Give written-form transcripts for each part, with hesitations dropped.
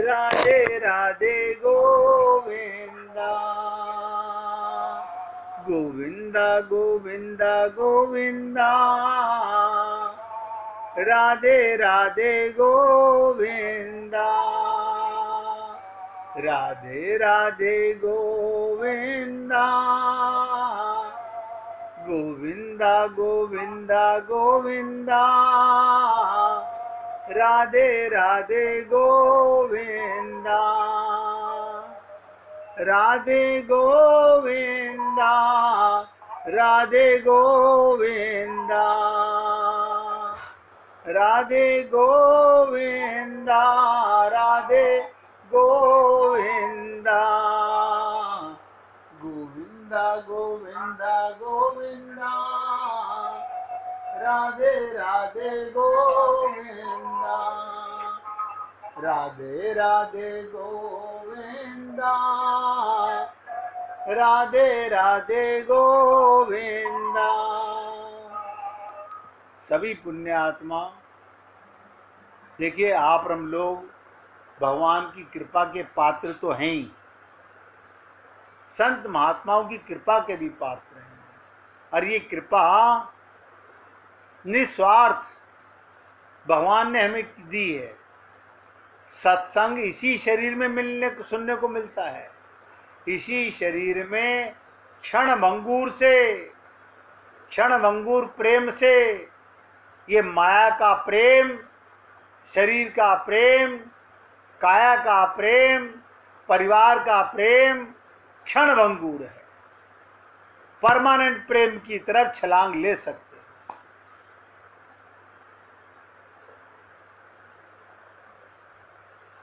राधे राधे गोविंदा गोविंदा गोविंदा गोविंदा राधे राधे गोविंदा राधे राधे गोविंदा गोविंदा गोविंदा गोविंदा राधे राधे गोविंदा राधे गोविंदा राधे गोविंदा राधे गोविंदा राधे गोविंदा गोविंदा गोविंदा गोविंदा राधे राधे गोविंदा राधे राधे गोविंदा राधे राधे गोविंदा। सभी पुण्य आत्मा, देखिए आप हम लोग भगवान की कृपा के पात्र तो हैं ही, संत महात्माओं की कृपा के भी पात्र हैं। और ये कृपा निस्वार्थ भगवान ने हमें दी है। सत्संग इसी शरीर में मिलने को सुनने को मिलता है। इसी शरीर में क्षण भंगुर प्रेम से ये माया का प्रेम, शरीर का प्रेम, काया का प्रेम, परिवार का प्रेम क्षण भंगुर है। परमानेंट प्रेम की तरफ छलांग ले सकते।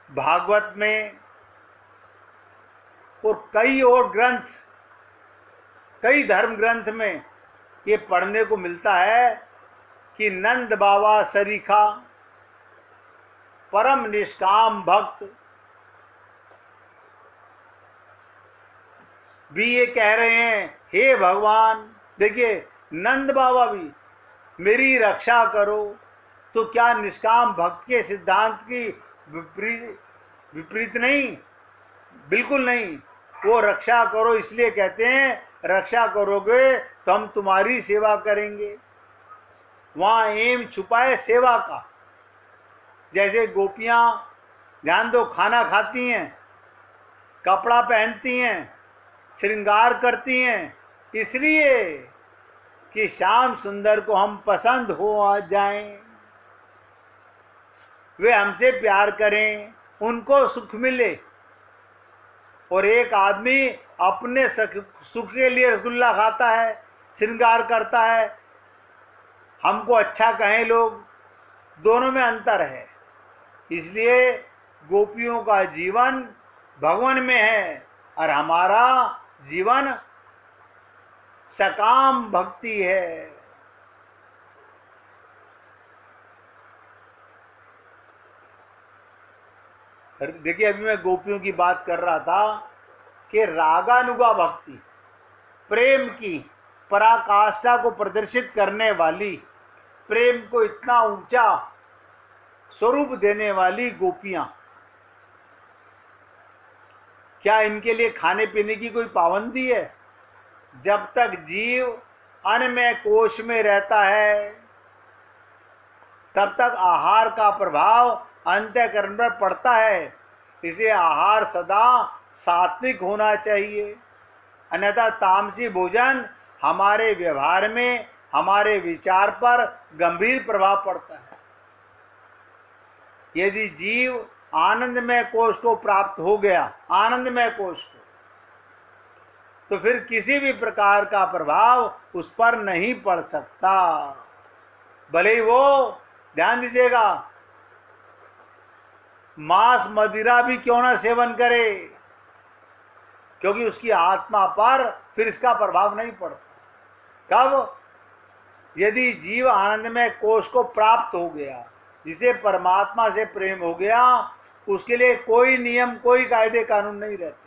भागवत में और कई और ग्रंथ, कई धर्म ग्रंथ में ये पढ़ने को मिलता है कि नंद बाबा सरीखा परम निष्काम भक्त भी ये कह रहे हैं, हे भगवान, देखिए नंद बाबा भी मेरी रक्षा करो। तो क्या निष्काम भक्त के सिद्धांत की विपरीत नहीं? बिल्कुल नहीं। वो रक्षा करो इसलिए कहते हैं, रक्षा करोगे तो हम तुम्हारी सेवा करेंगे। वहां एम छुपा है सेवा का। जैसे गोपियां, ध्यान दो, खाना खाती हैं, कपड़ा पहनती हैं, श्रृंगार करती हैं, इसलिए कि श्याम सुंदर को हम पसंद हो आ जाएं, वे हमसे प्यार करें, उनको सुख मिले। और एक आदमी अपने सुख के लिए रसगुल्ला खाता है, श्रृंगार करता है, हमको अच्छा कहें लोग, दोनों में अंतर है। इसलिए गोपियों का जीवन भगवान में है और हमारा जीवन सकाम भक्ति है। देखिए अभी मैं गोपियों की बात कर रहा था कि रागानुगा भक्ति, प्रेम की पराकाष्ठा को प्रदर्शित करने वाली, प्रेम को इतना ऊंचा स्वरूप देने वाली गोपियां, क्या इनके लिए खाने पीने की कोई पाबंदी है? जब तक जीव अन्नमय कोश में रहता है तब तक आहार का प्रभाव अंतःकरण पर पड़ता है। इसलिए आहार सदा सात्विक होना चाहिए, अन्यथा तामसी भोजन हमारे व्यवहार में, हमारे विचार पर गंभीर प्रभाव पड़ता है। यदि जीव आनंदमय कोश को प्राप्त हो गया, आनंदमय कोश को, तो फिर किसी भी प्रकार का प्रभाव उस पर नहीं पड़ सकता। भले ही वो, ध्यान दीजिएगा, मांस मदिरा भी क्यों ना सेवन करे, क्योंकि उसकी आत्मा पर फिर इसका प्रभाव नहीं पड़ता। कब? यदि जीव आनंदमय कोश को प्राप्त हो गया, जिसे परमात्मा से प्रेम हो गया, उसके लिए कोई नियम, कोई कायदे कानून नहीं रहते।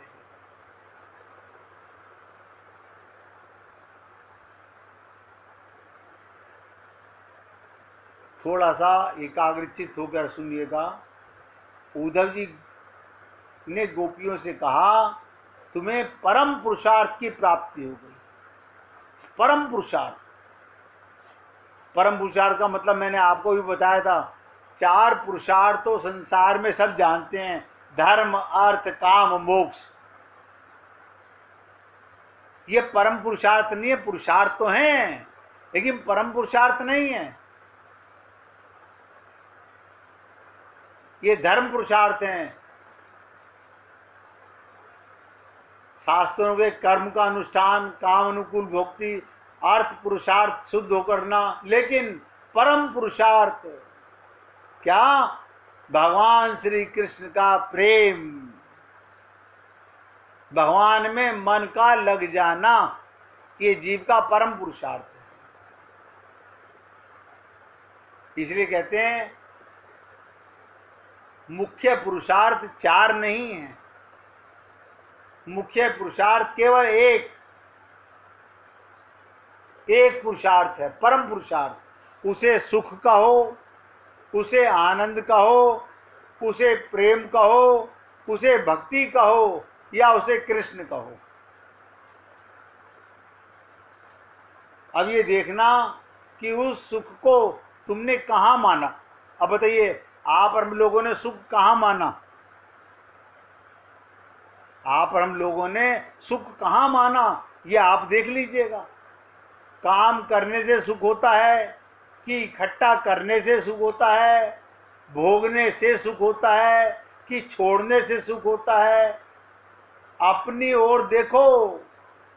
थोड़ा सा एकाग्रचित होकर सुनिएगा। उद्धव जी ने गोपियों से कहा, तुम्हें परम पुरुषार्थ की प्राप्ति हो गई। परम पुरुषार्थ, परम पुरुषार्थ का मतलब मैंने आपको भी बताया था, 4 पुरुषार्थ तो संसार में सब जानते हैं, धर्म, अर्थ, काम, मोक्ष। ये परम पुरुषार्थ नहीं है, पुरुषार्थ तो हैं लेकिन परम पुरुषार्थ नहीं है। ये धर्म पुरुषार्थ हैं, शास्त्रों के कर्म का अनुष्ठान, काम अनुकूल भक्ति, अर्थ पुरुषार्थ शुद्ध होकर ना। लेकिन परम पुरुषार्थ क्या? भगवान श्री कृष्ण का प्रेम, भगवान में मन का लग जाना, ये जीव का परम पुरुषार्थ है। इसलिए कहते हैं मुख्य पुरुषार्थ 4 नहीं है, मुख्य पुरुषार्थ केवल एक पुरुषार्थ है, परम पुरुषार्थ। उसे सुख कहो, उसे आनंद कहो, उसे प्रेम कहो, उसे भक्ति कहो, या उसे कृष्ण कहो। अब ये देखना कि उस सुख को तुमने कहाँ माना। अब बताइए, आप और हम लोगों ने सुख कहाँ माना? आप और हम लोगों ने सुख कहाँ माना, ये आप देख लीजिएगा। काम करने से सुख होता है कि इकट्ठा करने से सुख होता है, भोगने से सुख होता है कि छोड़ने से सुख होता है? अपनी ओर देखो,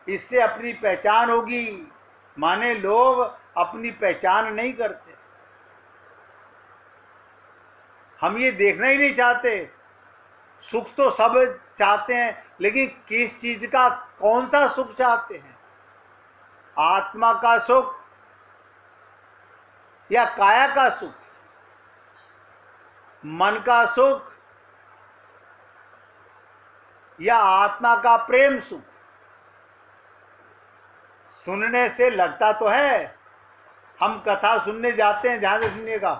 इससे अपनी पहचान होगी। माने लोग अपनी पहचान नहीं करते। हम ये देखना ही नहीं चाहते। सुख तो सब चाहते हैं, लेकिन किस चीज का, कौन सा सुख चाहते हैं? आत्मा का सुख या काया का सुख? मन का सुख या आत्मा का प्रेम सुख? सुनने से लगता तो है, हम कथा सुनने जाते हैं, ध्यान से सुनिएगा,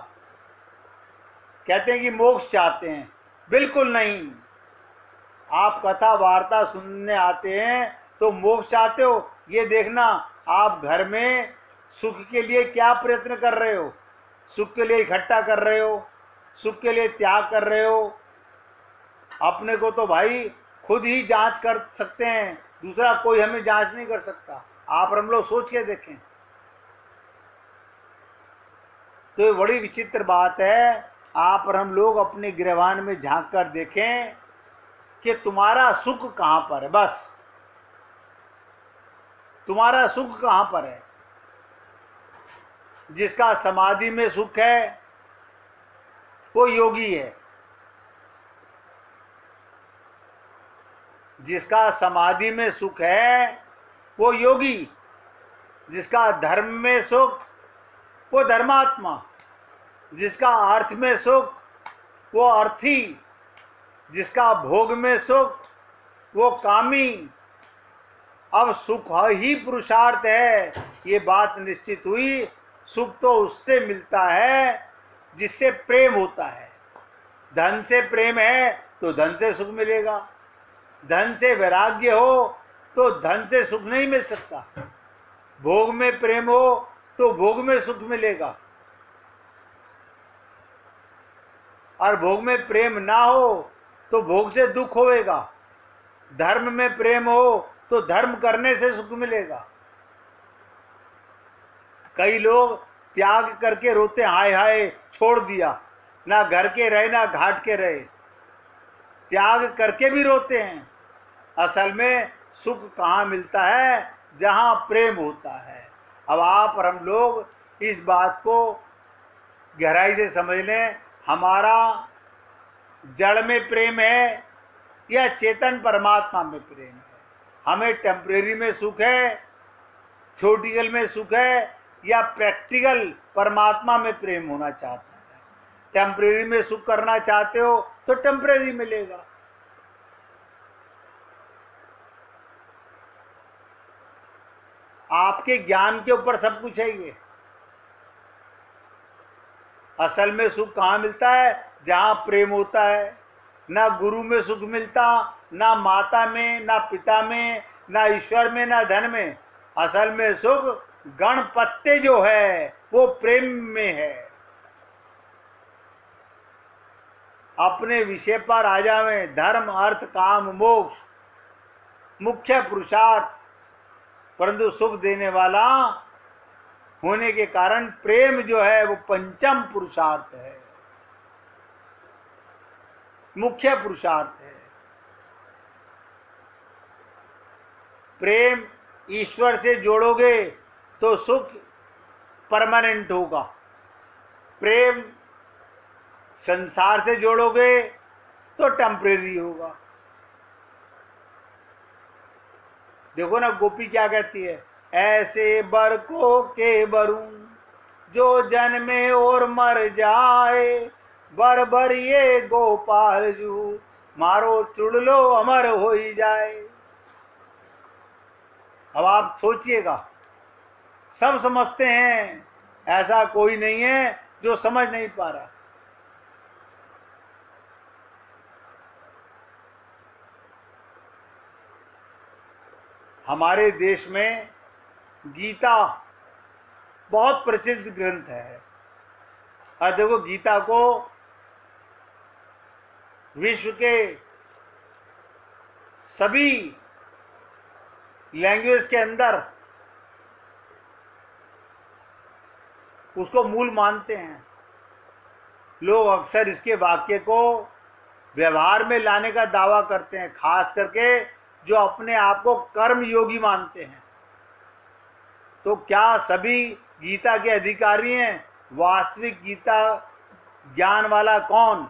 कहते हैं कि मोक्ष चाहते हैं। बिल्कुल नहीं। आप कथा वार्ता सुनने आते हैं तो मोक्ष चाहते हो, ये देखना आप घर में सुख के लिए क्या प्रयत्न कर रहे हो। सुख के लिए इकट्ठा कर रहे हो, सुख के लिए त्याग कर रहे हो। अपने को तो भाई खुद ही जांच कर सकते हैं, दूसरा कोई हमें जांच नहीं कर सकता। आप और हम लोग सोच के देखें। तो ये बड़ी विचित्र बात है। आप और हम लोग अपने गिरवान में झांक कर देखें कि तुम्हारा सुख कहां पर है। बस तुम्हारा सुख कहां पर है? जिसका समाधि में सुख है वो योगी है। जिसका समाधि में सुख है वो योगी। जिसका धर्म में सुख वो धर्मात्मा। जिसका अर्थ में सुख वो अर्थी। जिसका भोग में सुख वो कामी। अब सुख ही पुरुषार्थ है, ये बात निश्चित हुई। सुख तो उससे मिलता है जिससे प्रेम होता है। धन से प्रेम है तो धन से सुख मिलेगा। धन से वैराग्य हो तो धन से सुख नहीं मिल सकता। भोग में प्रेम हो तो भोग में सुख मिलेगा, और भोग में प्रेम ना हो तो भोग से दुख होएगा। धर्म में प्रेम हो तो धर्म करने से सुख मिलेगा। कई लोग त्याग करके रोते, हाय हाय छोड़ दिया, ना घर के रहे ना घाट के रहे। त्याग करके भी रोते हैं। असल में सुख कहाँ मिलता है? जहाँ प्रेम होता है। अब आप और हम लोग इस बात को गहराई से समझ लें। हमारा जड़ में प्रेम है या चेतन परमात्मा में प्रेम है? हमें टेम्परेरी में सुख है, थ्योरेटिकल में सुख है, या प्रैक्टिकल परमात्मा में प्रेम होना चाहता है? टेम्परेरी में सुख करना चाहते हो तो टेम्परेरी मिलेगा। आपके ज्ञान के ऊपर सब कुछ है। ये असल में सुख कहाँ मिलता है? जहाँ प्रेम होता है। ना गुरु में सुख मिलता, ना माता में, ना पिता में, ना ईश्वर में, ना धन में। असल में सुख गणपत्य जो है वो प्रेम में है। अपने विषय पर आ जावे। धर्म अर्थ काम मोक्ष मुख्य पुरुषार्थ, परंतु सुख देने वाला होने के कारण प्रेम जो है वो पंचम पुरुषार्थ है, मुख्य पुरुषार्थ है। प्रेम ईश्वर से जोड़ोगे तो सुख परमानेंट होगा। प्रेम संसार से जोड़ोगे तो टेम्परेरी होगा। देखो ना, गोपी क्या कहती है, ऐसे बर को के बरूं जो जन्मे और मर जाए, बर बर ये गोपाल जू मारो चुड़ लो अमर हो ही जाए। अब आप सोचिएगा, सब समझते हैं, ऐसा कोई नहीं है जो समझ नहीं पा रहा। हमारे देश में गीता बहुत प्रसिद्ध ग्रंथ है। और देखो, गीता को विश्व के सभी लैंग्वेज के अंदर उसको मूल मानते हैं। लोग अक्सर इसके वाक्य को व्यवहार में लाने का दावा करते हैं, खास करके जो अपने आप को कर्म योगी मानते हैं। तो क्या सभी गीता के अधिकारी हैं? वास्तविक गीता ज्ञान वाला कौन?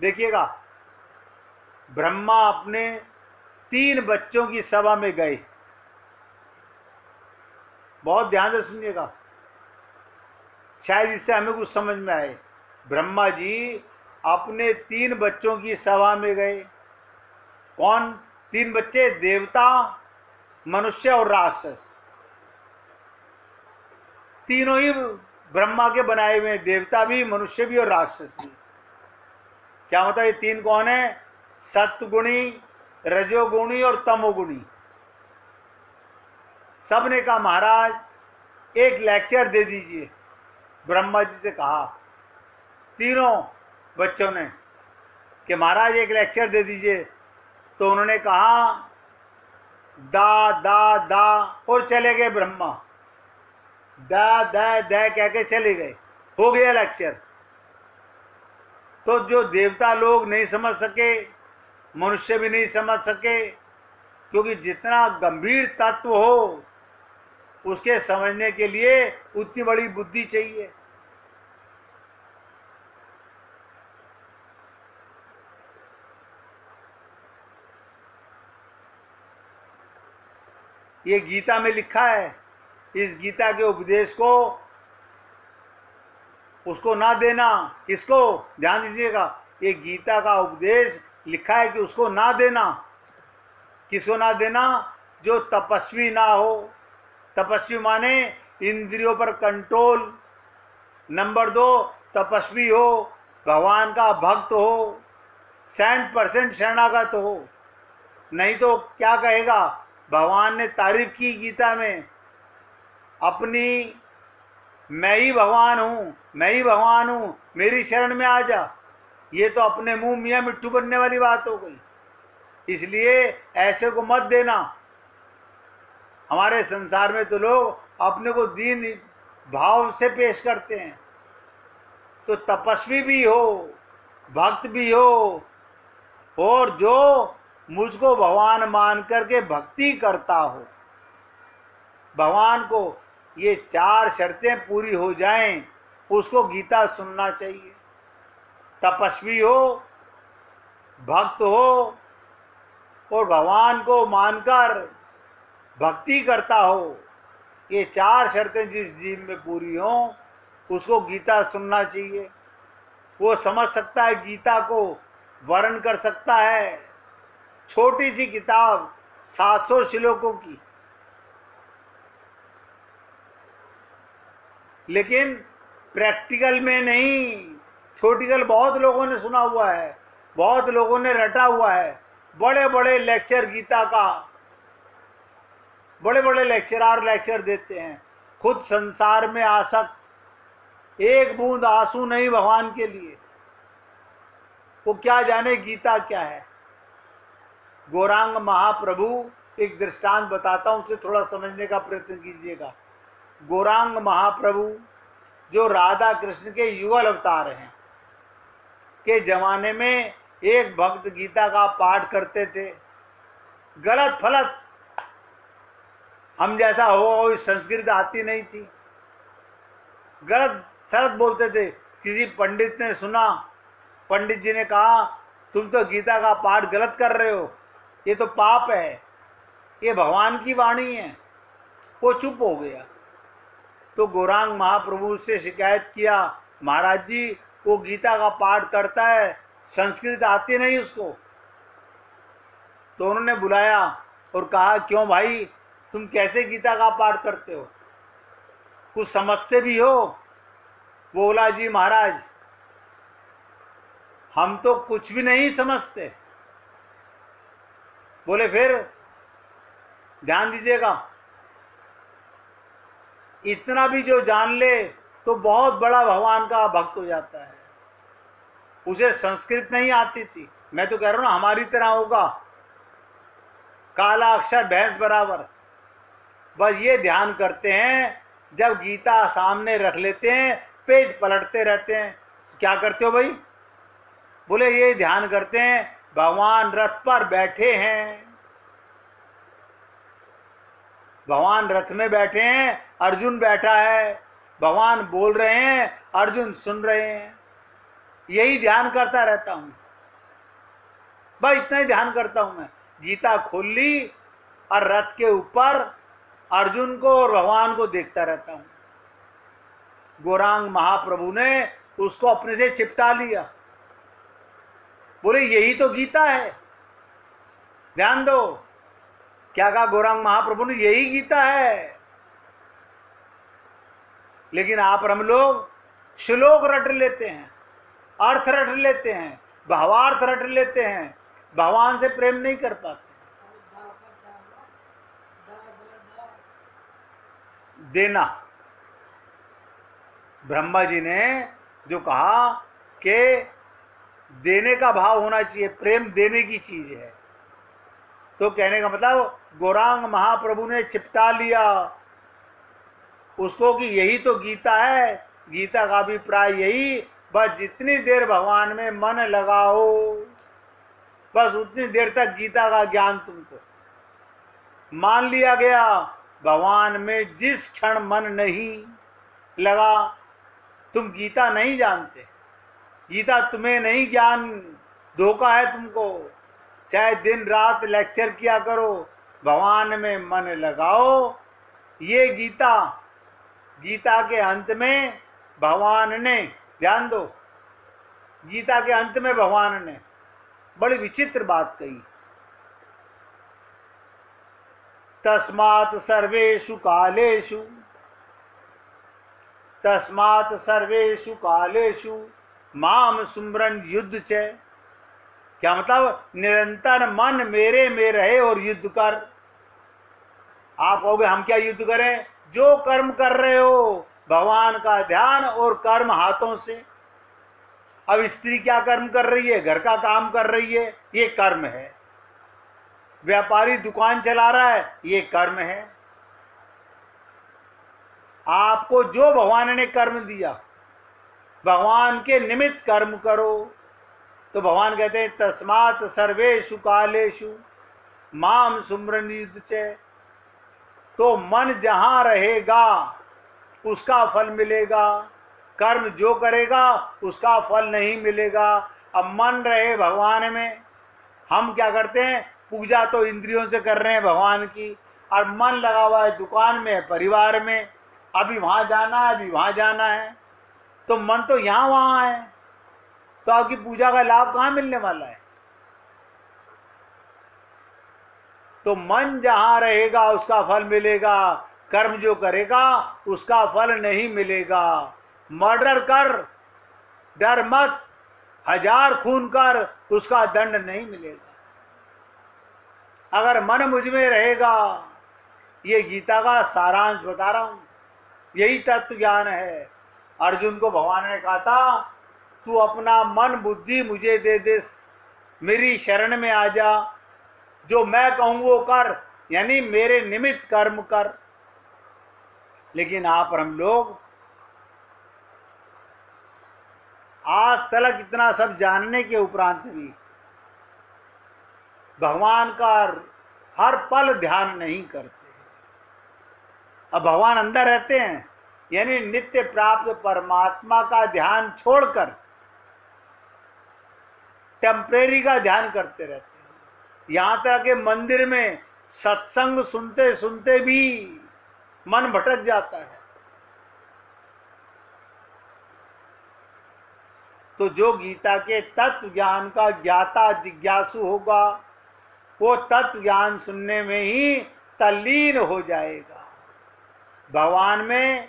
देखिएगा, ब्रह्मा अपने 3 बच्चों की सभा में गए। बहुत ध्यान से सुनिएगा, शायद इससे हमें कुछ समझ में आए। ब्रह्मा जी अपने 3 बच्चों की सभा में गए। कौन 3 बच्चे? देवता, मनुष्य और राक्षस। तीनों ही ब्रह्मा के बनाए हुए हैं, देवता भी, मनुष्य भी और राक्षस भी। क्या मतलब ये 3 कौन है? सत्वगुणी, रजोगुणी और तमोगुणी। सबने कहा महाराज एक लेक्चर दे दीजिए। ब्रह्मा जी से कहा तीनों बच्चों ने कि महाराज एक लेक्चर दे दीजिए। तो उन्होंने कहा दा दा दा और चले गए ब्रह्मा। दा दा दा कह के चले गए, हो गया लेक्चर। तो जो देवता लोग नहीं समझ सके, मनुष्य भी नहीं समझ सके, क्योंकि जितना गंभीर तत्व हो उसके समझने के लिए उतनी बड़ी बुद्धि चाहिए। ये गीता में लिखा है। इस गीता के उपदेश को उसको ना देना। किसको? ध्यान दीजिएगा, ये गीता का उपदेश लिखा है कि उसको ना देना। किसको ना देना? जो तपस्वी ना हो। तपस्वी माने इंद्रियों पर कंट्रोल। नंबर 2, तपस्वी हो, भगवान का भक्त हो, 100% शरणागत हो। नहीं तो क्या कहेगा? भगवान ने तारीफ की गीता में अपनी, मैं ही भगवान हूं, मैं ही भगवान हूं, मेरी शरण में आ जा। ये तो अपने मुंह मियाँ मिट्ठू बनने वाली बात हो गई। इसलिए ऐसे को मत देना। हमारे संसार में तो लोग अपने को दीन भाव से पेश करते हैं। तो तपस्वी भी हो, भक्त भी हो, और जो मुझको भगवान मान करके भक्ति करता हो भगवान को, ये 4 शर्तें पूरी हो जाएं, उसको गीता सुनना चाहिए। तपस्वी हो, भक्त हो और भगवान को मानकर भक्ति करता हो, ये 4 शर्तें जिस जीव में पूरी हों उसको गीता सुनना चाहिए। वो समझ सकता है, गीता को वर्णन कर सकता है। छोटी सी किताब 700 श्लोकों की, लेकिन प्रैक्टिकल में नहीं, थ्योरेटिकल बहुत लोगों ने सुना हुआ है, बहुत लोगों ने रटा हुआ है। बड़े बड़े लेक्चर गीता का, बड़े बड़े लेक्चरार लेक्चर देते हैं, खुद संसार में आसक्त, एक बूंद आंसू नहीं भगवान के लिए। वो क्या जाने गीता क्या है। गौरांग महाप्रभु, एक दृष्टांत बताता हूं, उसे थोड़ा समझने का प्रयत्न कीजिएगा। गौरांग महाप्रभु जो राधा कृष्ण के युगल अवतार हैं, के जमाने में एक भक्त गीता का पाठ करते थे, गलत फलत, हम जैसा हो संस्कृत आती नहीं थी, गलत सलत बोलते थे। किसी पंडित ने सुना, पंडित जी ने कहा तुम तो गीता का पाठ गलत कर रहे हो, ये तो पाप है, ये भगवान की वाणी है। वो चुप हो गया। तो गौरांग महाप्रभु से शिकायत किया, महाराज जी वो गीता का पाठ करता है, संस्कृत आती नहीं उसको। तो उन्होंने बुलाया और कहा क्यों भाई, तुम कैसे गीता का पाठ करते हो, कुछ समझते भी हो? वो बोला जी महाराज हम तो कुछ भी नहीं समझते। बोले फिर ध्यान दीजिएगा, इतना भी जो जान ले तो बहुत बड़ा भगवान का भक्त हो जाता है। उसे संस्कृत नहीं आती थी, मैं तो कह रहा हूं ना हमारी तरह होगा, काला अक्षर भैंस बराबर। बस ये ध्यान करते हैं, जब गीता सामने रख लेते हैं पेज पलटते रहते हैं। क्या करते हो भाई? बोले ये ध्यान करते हैं भगवान रथ पर बैठे हैं, भगवान रथ में बैठे हैं, अर्जुन बैठा है, भगवान बोल रहे हैं, अर्जुन सुन रहे हैं। यही ध्यान करता रहता हूं, बस इतना ही ध्यान करता हूं मैं। गीता खोल ली और रथ के ऊपर अर्जुन को और भगवान को देखता रहता हूं। गौरांग महाप्रभु ने उसको अपने से चिपटा लिया। बोले यही तो गीता है, ध्यान दो। क्या कहा गौरांग महाप्रभु ने? यही गीता है। लेकिन आप और हम लोग श्लोक रट लेते हैं, अर्थ रट लेते हैं, भावार्थ रट लेते हैं, भगवान से प्रेम नहीं कर पाते। देना, ब्रह्मा जी ने जो कहा कि देने का भाव होना चाहिए, प्रेम देने की चीज है। तो कहने का मतलब गौरांग महाप्रभु ने चिपटा लिया उसको कि यही तो गीता है। गीता का अभिप्राय यही, बस जितनी देर भगवान में मन लगाओ, बस उतनी देर तक गीता का ज्ञान तुमको मान लिया गया। भगवान में जिस क्षण मन नहीं लगा, तुम गीता नहीं जानते, गीता तुम्हें नहीं ज्ञान, धोखा है तुमको। चाहे दिन रात लेक्चर किया करो, भगवान में मन लगाओ। ये गीता, गीता के अंत में भगवान ने, ध्यान दो, गीता के अंत में भगवान ने बड़ी विचित्र बात कही। तस्मात् सर्वेषु कालेषु, तस्मात् सर्वेषु कालेषु माम सुमरन युद्ध च। क्या मतलब? निरंतर मन मेरे में रहे और युद्ध कर। आप कहोगे हम क्या युद्ध करें? जो कर्म कर रहे हो, भगवान का ध्यान और कर्म हाथों से। अब स्त्री क्या कर्म कर रही है? घर का काम कर रही है, ये कर्म है। व्यापारी दुकान चला रहा है, ये कर्म है। आपको जो भगवान ने कर्म दिया, भगवान के निमित्त कर्म करो। तो भगवान कहते हैं तस्मात् सर्वेषु कालेषु माम सुमरन युद्ध च। तो मन जहां रहेगा उसका फल मिलेगा, कर्म जो करेगा उसका फल नहीं मिलेगा। अब मन रहे भगवान में। हम क्या करते हैं? पूजा तो इंद्रियों से कर रहे हैं भगवान की, और मन लगा हुआ है दुकान में, परिवार में, अभी वहां जाना है, अभी वहां जाना है। तो मन तो यहां वहां है, तो आपकी पूजा का लाभ कहां मिलने वाला है? तो मन जहां रहेगा उसका फल मिलेगा, कर्म जो करेगा उसका फल नहीं मिलेगा। मर्डर कर, डर मत, 1000 खून कर, उसका दंड नहीं मिलेगा। अगर मन मुझ में रहेगा, ये गीता का सारांश बता रहा हूं, यही तत्व ज्ञान है। अर्जुन को भगवान ने कहा था, तू अपना मन बुद्धि मुझे दे दे, मेरी शरण में आ जा, जो मैं कहूं वो कर, यानी मेरे निमित्त कर्म कर। लेकिन आप और हम लोग आज तक इतना सब जानने के उपरांत भी भगवान का हर पल ध्यान नहीं करते। अब भगवान अंदर रहते हैं, यानी नित्य प्राप्त परमात्मा का ध्यान छोड़कर टेम्परेरी का ध्यान करते रहते हैं। यहां तक कि मंदिर में सत्संग सुनते सुनते भी मन भटक जाता है। तो जो गीता के तत्व ज्ञान का ज्ञाता जिज्ञासु होगा, वो तत्व ज्ञान सुनने में ही तल्लीन हो जाएगा। भगवान में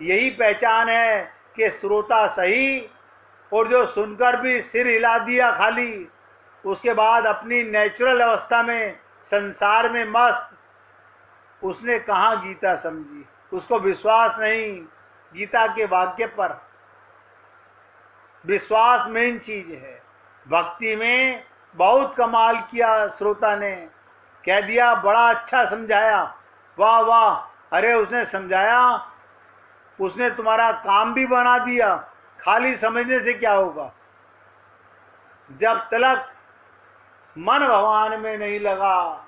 यही पहचान है कि श्रोता सही, और जो सुनकर भी सिर हिला दिया खाली, उसके बाद अपनी नेचुरल अवस्था में संसार में मस्त, उसने कहाँ गीता समझी, उसको विश्वास नहीं गीता के वाक्य पर। विश्वास मेन चीज है। भक्ति में बहुत कमाल किया श्रोता ने, कह दिया बड़ा अच्छा समझाया, वाह वाह, अरे उसने समझाया, उसने तुम्हारा काम भी बना दिया। खाली समझने से क्या होगा? जब तक मन भगवान में नहीं लगा,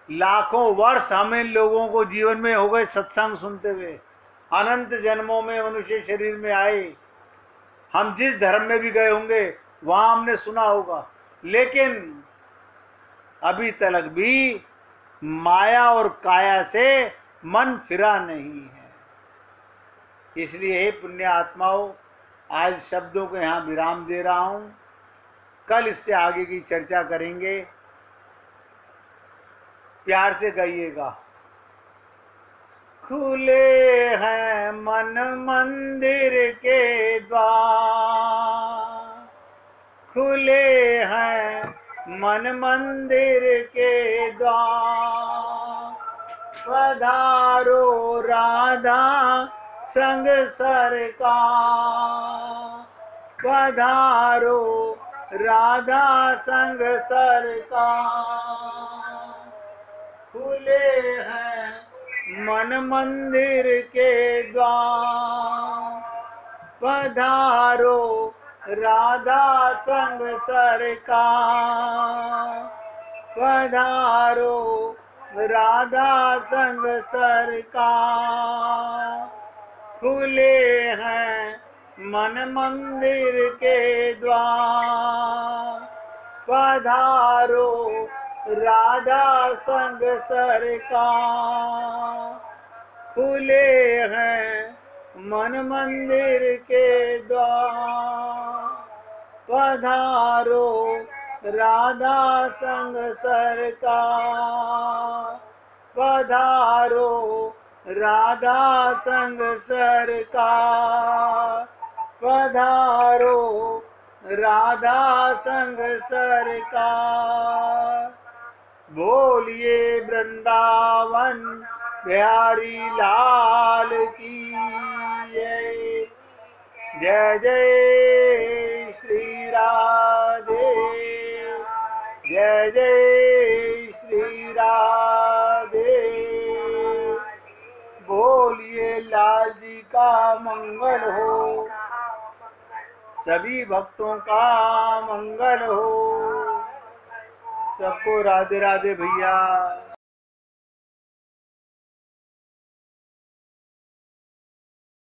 लाखों वर्ष हमें लोगों को जीवन में हो गए सत्संग सुनते हुए, अनंत जन्मों में मनुष्य शरीर में आए, हम जिस धर्म में भी गए होंगे वहां हमने सुना होगा, लेकिन अभी तक भी माया और काया से मन फिरा नहीं है। इसलिए हे पुण्य आत्माओं, आज शब्दों को यहाँ विराम दे रहा हूं, कल इससे आगे की चर्चा करेंगे। प्यार से गाइएगा। खुले हैं मन मंदिर के द्वार, खुले हैं मन मंदिर के द्वार, पधारो राधा संग सरकार, पधारो राधा संग सरकार। खुले हैं मन मंदिर के द्वार, पधारो राधा संग सरकार, पधारो राधा संग सरकार। खुले हैं मन मंदिर के द्वार, पधारो राधा संग सरकार। खुले हैं मन मंदिर के द्वार, पधारो राधा संग सरकार, पधारो राधा संग सरकार, पधारो राधा संग सरकार। बोलिए वृंदावन बिहारी लाल की जय। जय जय श्री राधे, जय जय श्री राधे। बोलिए लाल जी का मंगल हो, सभी भक्तों का मंगल हो। सबको राधे राधे भैया।